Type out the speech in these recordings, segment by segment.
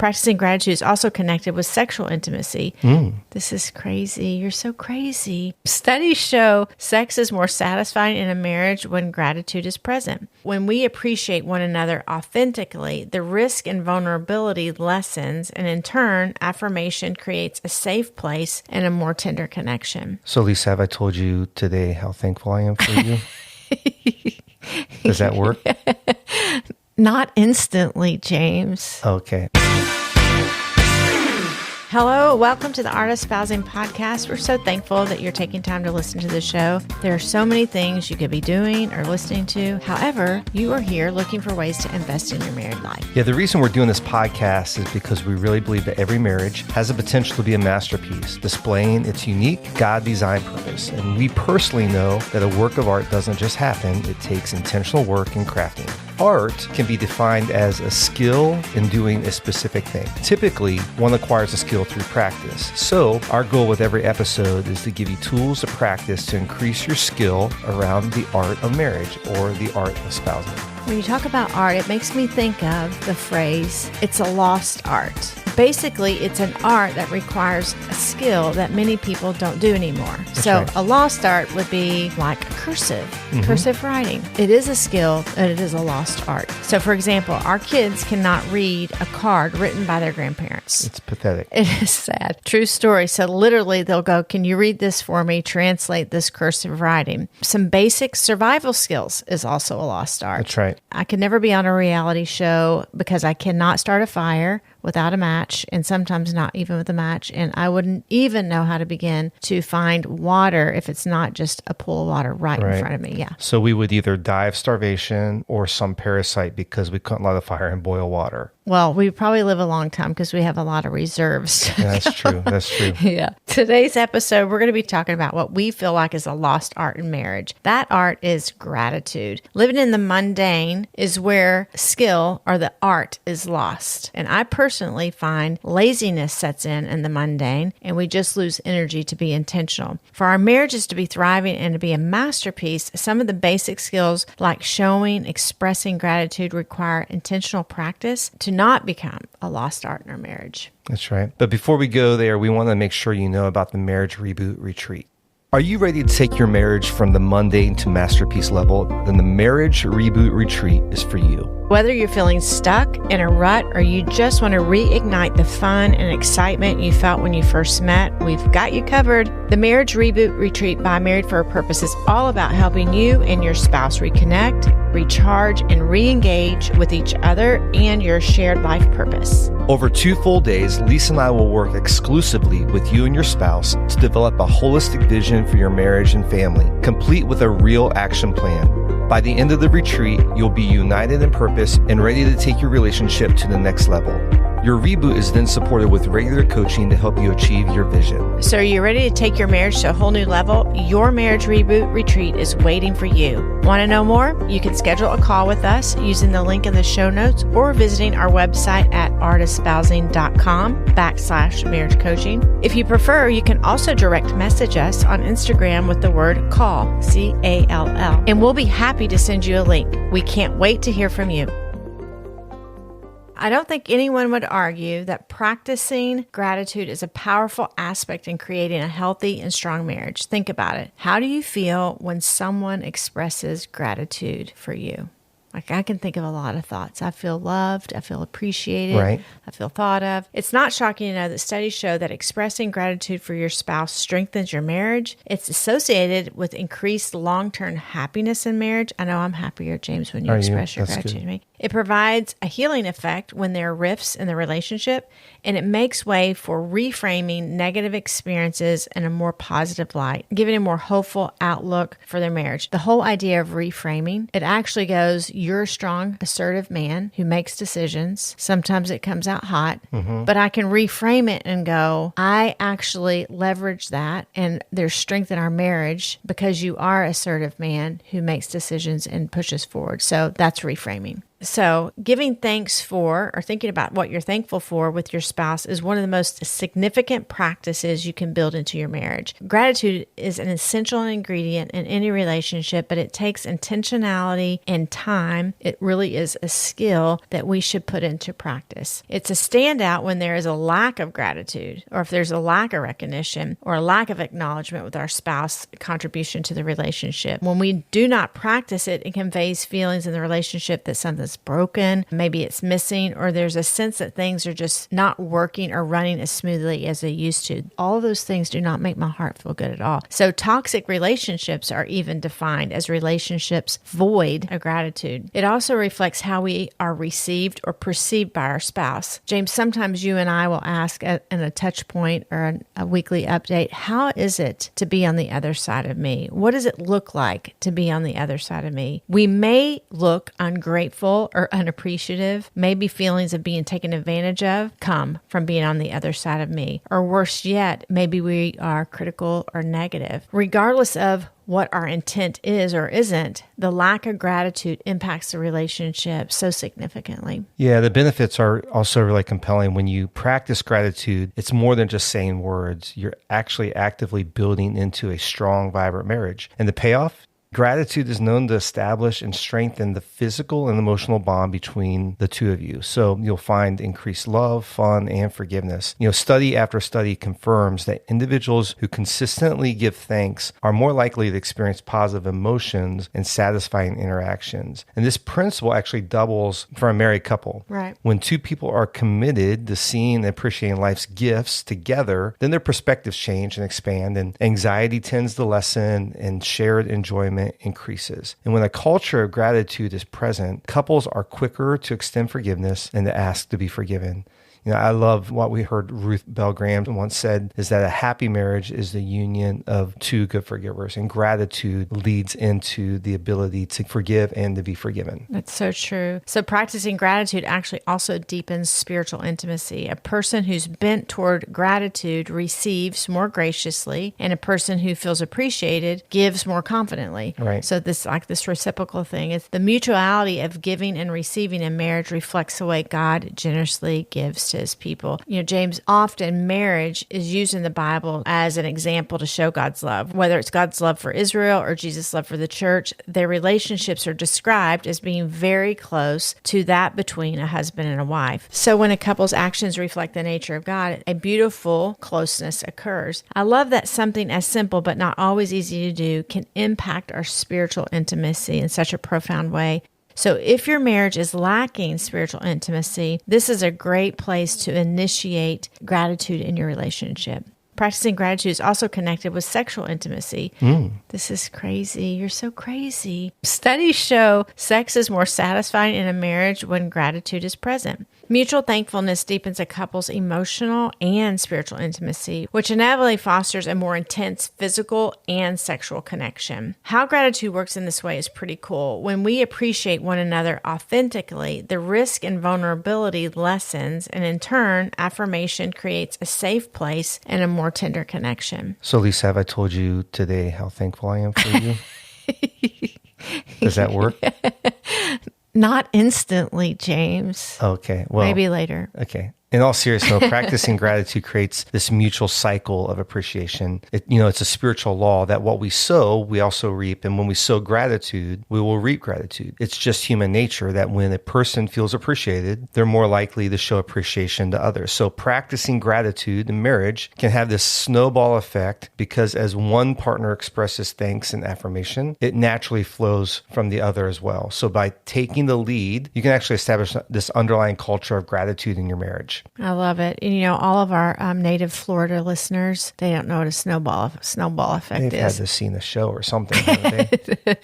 Practicing gratitude is also connected with sexual intimacy. This is crazy. You're so crazy. Studies show sex is more satisfying in a marriage when gratitude is present. When we appreciate one another authentically, the risk and vulnerability lessens, and in turn, affirmation creates a safe place and a more tender connection. So, Lisa, have I told you today how thankful I am for you? Does that work? Not instantly, James. Okay. Hello, welcome to the Art of Espousing podcast. We're so thankful that you're taking time to listen to the show. There are so many things you could be doing or listening to. However, you are here looking for ways to invest in your married life. Yeah, the reason we're doing this podcast is because we really believe that every marriage has the potential to be a masterpiece, displaying its unique God-designed purpose. And we personally know that a work of art doesn't just happen. It takes intentional work and crafting. Art can be defined as a skill in doing a specific thing. Typically, one acquires a skill through practice. So, our goal with every episode is to give you tools to practice to increase your skill around the art of marriage or the art of espousing. When you talk about art, it makes me think of the phrase, it's a lost art. Basically, it's an art that requires a skill that many people don't do anymore. So a lost art would be like cursive writing. It is a skill, and it is a lost art. So, for example, our kids cannot read a card written by their grandparents. It's pathetic. It is sad. True story. So literally, they'll go, can you read this for me? Translate this cursive writing. Some basic survival skills is also a lost art. That's right. I could never be on a reality show because I cannot start a fire without a match, and sometimes not even with a match. And I wouldn't even know how to begin to find water if it's not just a pool of water right in front of me. Yeah. So we would either die of starvation or some parasite because we couldn't light a fire and boil water. Well, we probably live a long time because we have a lot of reserves. Yeah, that's true. That's true. Yeah. Today's episode, we're going to be talking about what we feel like is a lost art in marriage. That art is gratitude. Living in the mundane is where skill or the art is lost. And I personally find laziness sets in the mundane, and we just lose energy to be intentional. For our marriages to be thriving and to be a masterpiece, some of the basic skills like showing, expressing gratitude require intentional practice to not become a lost art in our marriage. That's right. But before we go there, we want to make sure you know about the Marriage Reboot Retreat. Are you ready to take your marriage from the mundane to masterpiece level? Then the Marriage Reboot Retreat is for you. Whether you're feeling stuck in a rut or you just want to reignite the fun and excitement you felt when you first met, we've got you covered. The Marriage Reboot Retreat by Married for a Purpose is all about helping you and your spouse reconnect, recharge, and re-engage with each other and your shared life purpose. Over 2 full days, Lisa and I will work exclusively with you and your spouse to develop a holistic vision for your marriage and family, complete with a real action plan. By the end of the retreat, you'll be united in purpose and ready to take your relationship to the next level. Your reboot is then supported with regular coaching to help you achieve your vision. So are you ready to take your marriage to a whole new level? Your Marriage Reboot Retreat is waiting for you. Want to know more? You can schedule a call with us using the link in the show notes or visiting our website at artespousing.com/marriage coaching. If you prefer, you can also direct message us on Instagram with the word CALL, CALL, and we'll be happy to send you a link. We can't wait to hear from you. I don't think anyone would argue that practicing gratitude is a powerful aspect in creating a healthy and strong marriage. Think about it. How do you feel when someone expresses gratitude for you? Like, I can think of a lot of thoughts. I feel loved. I feel appreciated. Right. I feel thought of. It's not shocking to know that studies show that expressing gratitude for your spouse strengthens your marriage. It's associated with increased long-term happiness in marriage. I know I'm happier, James, when you express your gratitude to me. It provides a healing effect when there are rifts in the relationship, and it makes way for reframing negative experiences in a more positive light, giving a more hopeful outlook for their marriage. The whole idea of reframing, it actually goes, you're a strong, assertive man who makes decisions. Sometimes it comes out hot, but I can reframe it and go, I actually leverage that, and there's strength in our marriage because you are an assertive man who makes decisions and pushes forward. So that's reframing. So giving thanks for, or thinking about what you're thankful for with your spouse, is one of the most significant practices you can build into your marriage. Gratitude is an essential ingredient in any relationship, but it takes intentionality and time. It really is a skill that we should put into practice. It's a standout when there is a lack of gratitude, or if there's a lack of recognition or a lack of acknowledgement with our spouse contribution to the relationship. When we do not practice it, it conveys feelings in the relationship that something's broken, maybe it's missing, or there's a sense that things are just not working or running as smoothly as they used to. All of those things do not make my heart feel good at all. So toxic relationships are even defined as relationships void of gratitude. It also reflects how we are received or perceived by our spouse. James, sometimes you and I will ask in a touch point or a weekly update, how is it to be on the other side of me? What does it look like to be on the other side of me? We may look ungrateful or unappreciative. Maybe feelings of being taken advantage of come from being on the other side of me. Or worse yet, maybe we are critical or negative. Regardless of what our intent is or isn't, the lack of gratitude impacts the relationship so significantly. Yeah, the benefits are also really compelling. When you practice gratitude, it's more than just saying words. You're actually actively building into a strong, vibrant marriage. And the payoff? Gratitude is known to establish and strengthen the physical and emotional bond between the two of you. So you'll find increased love, fun, and forgiveness. Study after study confirms that individuals who consistently give thanks are more likely to experience positive emotions and satisfying interactions. And this principle actually doubles for a married couple. Right. When two people are committed to seeing and appreciating life's gifts together, then their perspectives change and expand, and anxiety tends to lessen, and shared enjoyment increases. And when a culture of gratitude is present, couples are quicker to extend forgiveness and to ask to be forgiven. I love what we heard Ruth Bell Graham once said, is that a happy marriage is the union of two good forgivers, and gratitude leads into the ability to forgive and to be forgiven. That's so true. So practicing gratitude actually also deepens spiritual intimacy. A person who's bent toward gratitude receives more graciously, and a person who feels appreciated gives more confidently. Right. So this reciprocal thing is the mutuality of giving and receiving in marriage reflects the way God generously gives to his people. James, often marriage is used in the Bible as an example to show God's love. Whether it's God's love for Israel or Jesus' love for the church, their relationships are described as being very close to that between a husband and a wife. So when a couple's actions reflect the nature of God, a beautiful closeness occurs. I love that something as simple but not always easy to do can impact our spiritual intimacy in such a profound way. So if your marriage is lacking spiritual intimacy, this is a great place to initiate gratitude in your relationship. Practicing gratitude is also connected with sexual intimacy. This is crazy. You're so crazy. Studies show sex is more satisfying in a marriage when gratitude is present. Mutual thankfulness deepens a couple's emotional and spiritual intimacy, which inevitably fosters a more intense physical and sexual connection. How gratitude works in this way is pretty cool. When we appreciate one another authentically, the risk and vulnerability lessens, and in turn, affirmation creates a safe place and a more tender connection. So, Lisa, have I told you today how thankful I am for you? Does that work? Not instantly, James. Okay. Well, maybe later. Okay. In all seriousness, practicing gratitude creates this mutual cycle of appreciation. It's a spiritual law that what we sow, we also reap. And when we sow gratitude, we will reap gratitude. It's just human nature that when a person feels appreciated, they're more likely to show appreciation to others. So practicing gratitude in marriage can have this snowball effect, because as one partner expresses thanks and affirmation, it naturally flows from the other as well. So by taking the lead, you can actually establish this underlying culture of gratitude in your marriage. I love it. And all of our native Florida listeners, they don't know what a snowball effect They've is. had to see the show or something, haven't they?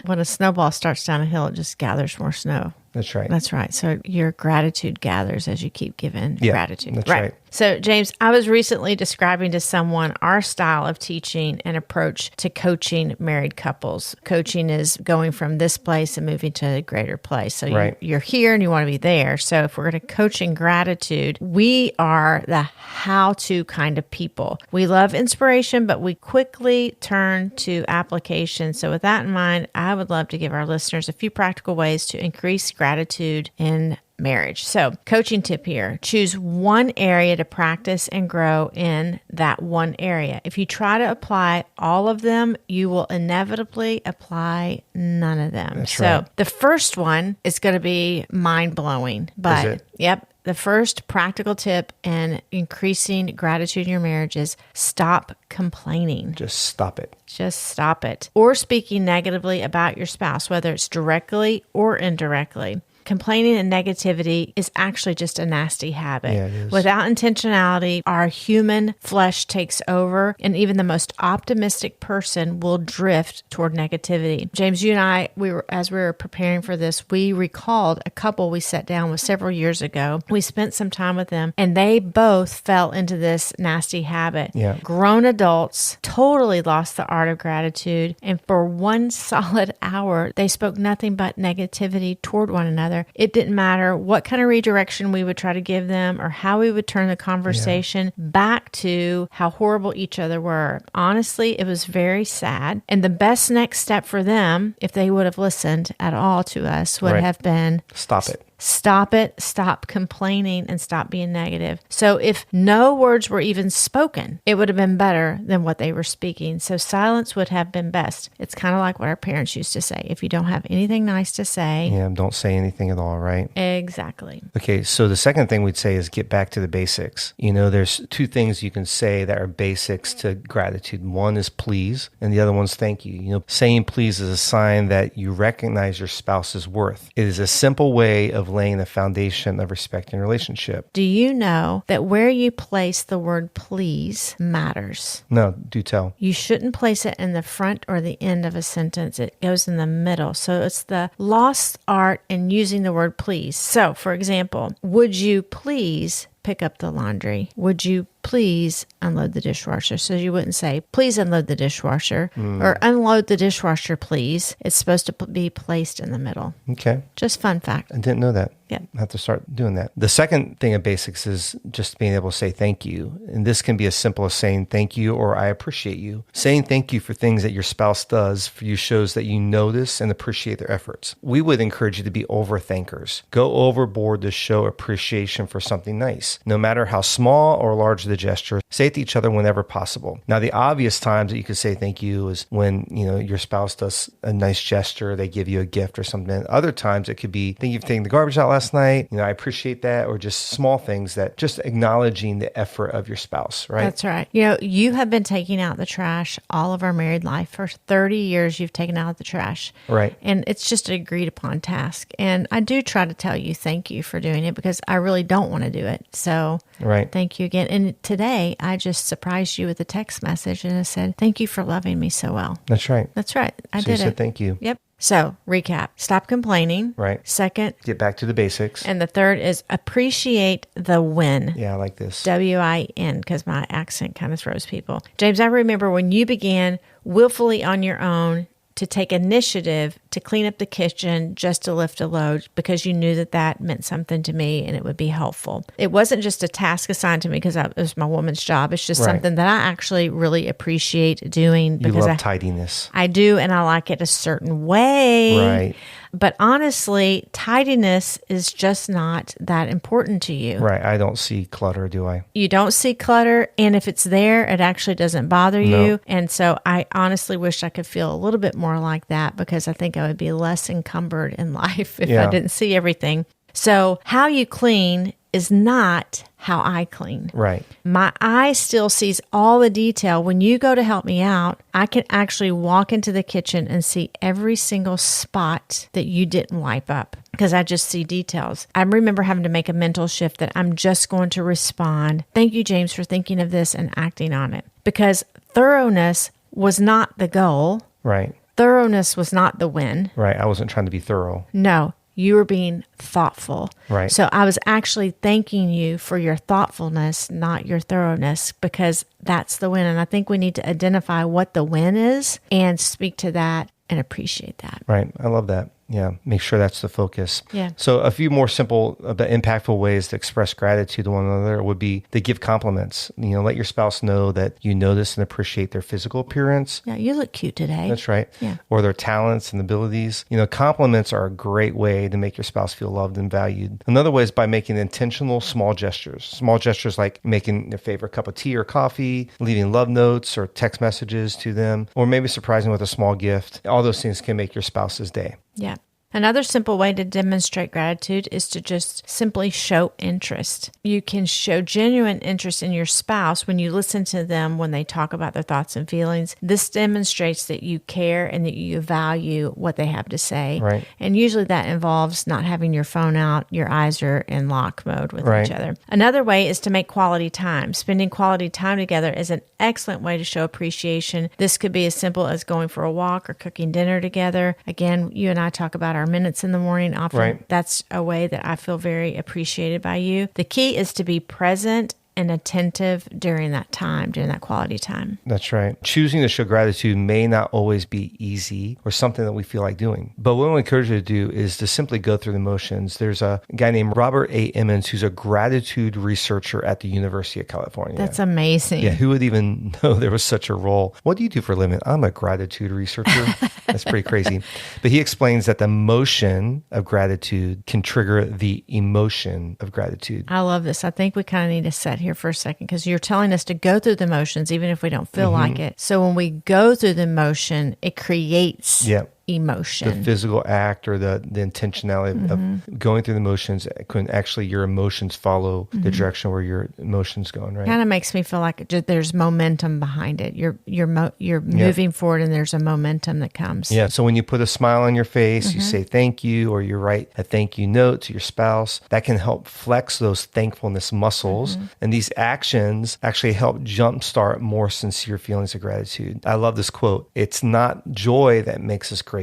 When a snowball starts down a hill, it just gathers more snow. That's right. That's right. So your gratitude gathers as you keep giving gratitude. That's right. So, James, I was recently describing to someone our style of teaching and approach to coaching married couples. Coaching is going from this place and moving to a greater place. So Right. you're here and you want to be there. So if we're going to coach in gratitude, we are the how-to kind of people. We love inspiration, but we quickly turn to application. So with that in mind, I would love to give our listeners a few practical ways to increase gratitude in marriage. So, coaching tip here, choose one area to practice and grow in that one area. If you try to apply all of them, you will inevitably apply none of them. That's so, right. the first one is going to be mind-blowing, but Is it? Yep. The first practical tip in increasing gratitude in your marriage is stop complaining. Just stop it. Just stop it. Or speaking negatively about your spouse, whether it's directly or indirectly. Complaining and negativity is actually just a nasty habit. Yeah, it is. Without intentionality, our human flesh takes over, and even the most optimistic person will drift toward negativity. James, you and I, as we were preparing for this, we recalled a couple we sat down with several years ago. We spent some time with them, and they both fell into this nasty habit. Yeah. Grown adults totally lost the art of gratitude, and for one solid hour, they spoke nothing but negativity toward one another. It didn't matter what kind of redirection we would try to give them or how we would turn the conversation back to how horrible each other were. Honestly, it was very sad. And the best next step for them, if they would have listened at all to us, would Right. have been Stop it. Stop it, stop complaining, and stop being negative. So if no words were even spoken, it would have been better than what they were speaking. So silence would have been best. It's kind of like what our parents used to say. If you don't have anything nice to say. Yeah, don't say anything at all, right? Exactly. Okay, so the second thing we'd say is get back to the basics. You know, there's two things you can say that are basics to gratitude. One is please, and the other one's thank you. You know, saying please is a sign that you recognize your spouse's worth. It is a simple way of laying the foundation of respect in a relationship. Do you know that where you place the word please matters? No, do tell. You shouldn't place it in the front or the end of a sentence. It goes in the middle. So it's the lost art in using the word please. So, for example, would you please pick up the laundry? Would you please unload the dishwasher? So you wouldn't say, please unload the dishwasher or unload the dishwasher, please. It's supposed to be placed in the middle. Okay. Just fun fact. I didn't know that. Yeah. I have to start doing that. The second thing of basics is just being able to say thank you. And this can be as simple as saying thank you or I appreciate you. Saying thank you for things that your spouse does for you shows that you notice and appreciate their efforts. We would encourage you to be overthinkers. Go overboard to show appreciation for something nice. No matter how small or large the gesture, say it to each other whenever possible. Now, the obvious times that you could say thank you is when, you know, your spouse does a nice gesture, they give you a gift or something. Other times it could be, thank you for taking the garbage out last night. You know, I appreciate that. Or just small things that just acknowledging the effort of your spouse, right? That's right. You know, you have been taking out the trash all of our married life. For 30 years, you've taken out the trash. Right. And it's just an agreed upon task. And I do try to tell you thank you for doing it because I really don't want to do it. So Right. thank you again. And today, I just surprised you with a text message and I said, thank you for loving me so well. That's right. That's right. I So did you said it. thank you. Yep. So, recap. Stop complaining. Right. Second. Get back to the basics. And the third is appreciate the win. Yeah, I like this. WIN, because my accent kind of throws people. James, I remember when you began willfully on your own to take initiative to clean up the kitchen just to lift a load because you knew that that meant something to me and it would be helpful. It wasn't just a task assigned to me because it was my woman's job. It's just Right. something that I actually really appreciate doing You because love tidiness. I do, and I like it a certain way. Right. But honestly, tidiness is just not that important to you. Right. I don't see clutter, do I? You don't see clutter, and if it's there, it actually doesn't bother No. you. And so I honestly wish I could feel a little bit more like that because I think I would be less encumbered in life if Yeah. I didn't see everything. So how you clean is not how I clean. Right. My eye still sees all the detail. When you go to help me out, I can actually walk into the kitchen and see every single spot that you didn't wipe up because I just see details. I remember having to make a mental shift that I'm just going to respond. Thank you, James, for thinking of this and acting on it because thoroughness was not the goal. Right. Thoroughness was not the win. Right. I wasn't trying to be thorough. No, You were being thoughtful. Right. So I was actually thanking you for your thoughtfulness, not your thoroughness, because that's the win. And I think we need to identify what the win is and speak to that and appreciate that. Right. I love that. Yeah. Make sure that's the focus. Yeah. So a few more simple but impactful ways to express gratitude to one another would be to give compliments. Let your spouse know that you notice and appreciate their physical appearance. Yeah. You look cute today. That's right. Yeah. Or their talents and abilities. Compliments are a great way to make your spouse feel loved and valued. Another way is by making intentional small gestures. Small gestures like making their favorite cup of tea or coffee, leaving love notes or text messages to them, or maybe surprising with a small gift. All those things can make your spouse's day. Yeah. Another simple way to demonstrate gratitude is to just simply show interest. You can show genuine interest in your spouse when you listen to them when they talk about their thoughts and feelings. This demonstrates that you care and that you value what they have to say. Right. And usually that involves not having your phone out, your eyes are in lock mode with Right. each other. Another way is to make quality time. Spending quality time together is an excellent way to show appreciation. This could be as simple as going for a walk or cooking dinner together. Again, you and I talk about our minutes in the morning. Often Right. that's a way that I feel very appreciated by you. The key is to be present and attentive during that time, during that quality time. That's right. Choosing to show gratitude may not always be easy or something that we feel like doing. But what we encourage you to do is to simply go through the motions. There's a guy named Robert A. Emmons who's a gratitude researcher at the University of California. That's amazing. Yeah, who would even know there was such a role? What do you do for a living? I'm a gratitude researcher. That's pretty crazy. But he explains that the motion of gratitude can trigger the emotion of gratitude. I love this. I think we kind of need to sit here for a second because you're telling us to go through the motions even if we don't feel like it. So when we go through the motion, it creates emotion. The physical act or the intentionality of going through the motions, can actually your emotions follow the direction where your emotions going, right? Kind of makes me feel like there's momentum behind it. You're moving forward and there's a momentum that comes. Yeah. So when you put a smile on your face, you say thank you, or you write a thank you note to your spouse, that can help flex those thankfulness muscles. And these actions actually help jumpstart more sincere feelings of gratitude. I love this quote. It's not joy that makes us grateful.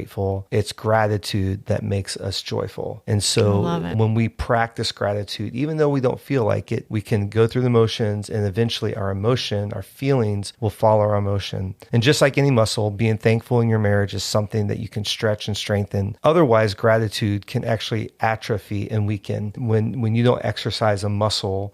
It's gratitude that makes us joyful. And so when we practice gratitude, even though we don't feel like it, we can go through the motions and eventually our emotion, our feelings will follow our emotion. And just like any muscle, being thankful in your marriage is something that you can stretch and strengthen. Otherwise, gratitude can actually atrophy and weaken. When you don't exercise a muscle,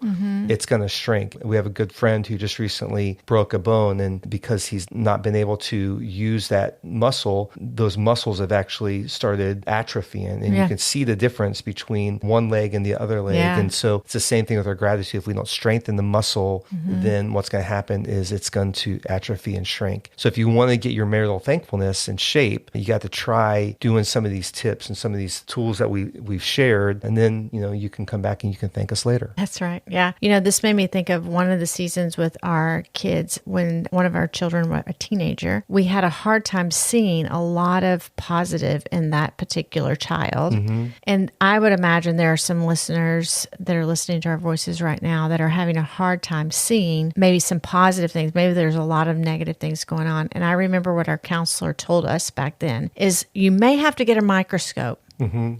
it's going to shrink. We have a good friend who just recently broke a bone, and because he's not been able to use that muscle, those muscles have actually started atrophying, and you can see the difference between one leg and the other leg. And so it's the same thing with our gratitude. If we don't strengthen the muscle, then what's going to happen is it's going to atrophy and shrink. So if you want to get your marital thankfulness in shape, you got to try doing some of these tips and some of these tools that we've shared, and then you can come back and you can thank us later. That's right. Yeah. This made me think of one of the seasons with our kids when one of our children was a teenager. We had a hard time seeing a lot of positive in that particular child. And I would imagine there are some listeners that are listening to our voices right now that are having a hard time seeing maybe some positive things. Maybe there's a lot of negative things going on. And I remember what our counselor told us back then is you may have to get a microscope,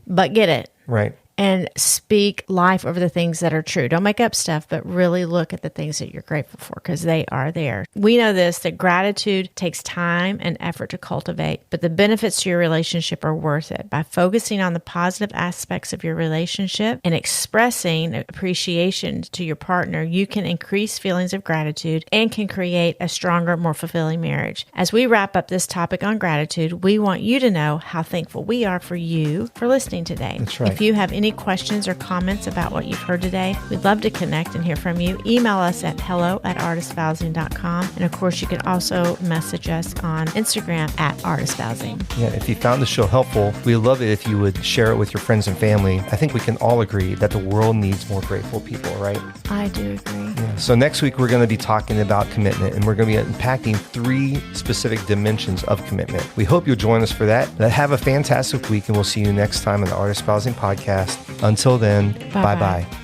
but get it. Right. And speak life over the things that are true. Don't make up stuff, but really look at the things that you're grateful for because they are there. We know this, that gratitude takes time and effort to cultivate, but the benefits to your relationship are worth it. By focusing on the positive aspects of your relationship and expressing appreciation to your partner, you can increase feelings of gratitude and can create a stronger, more fulfilling marriage. As we wrap up this topic on gratitude, we want you to know how thankful we are for you for listening today. That's right. If you have any questions or comments about what you've heard today, we'd love to connect and hear from you. Email us at hello@artistvowsing.com. And of course, you can also message us on Instagram at artistvowsing. Yeah, if you found the show helpful, we'd love it if you would share it with your friends and family. I think we can all agree that the world needs more grateful people, right? I do agree. Yeah. So next week, we're going to be talking about commitment, and we're going to be unpacking 3 specific dimensions of commitment. We hope you'll join us for that. Have a fantastic week, and we'll see you next time on the Artist Espousing Podcast. Until then, bye-bye.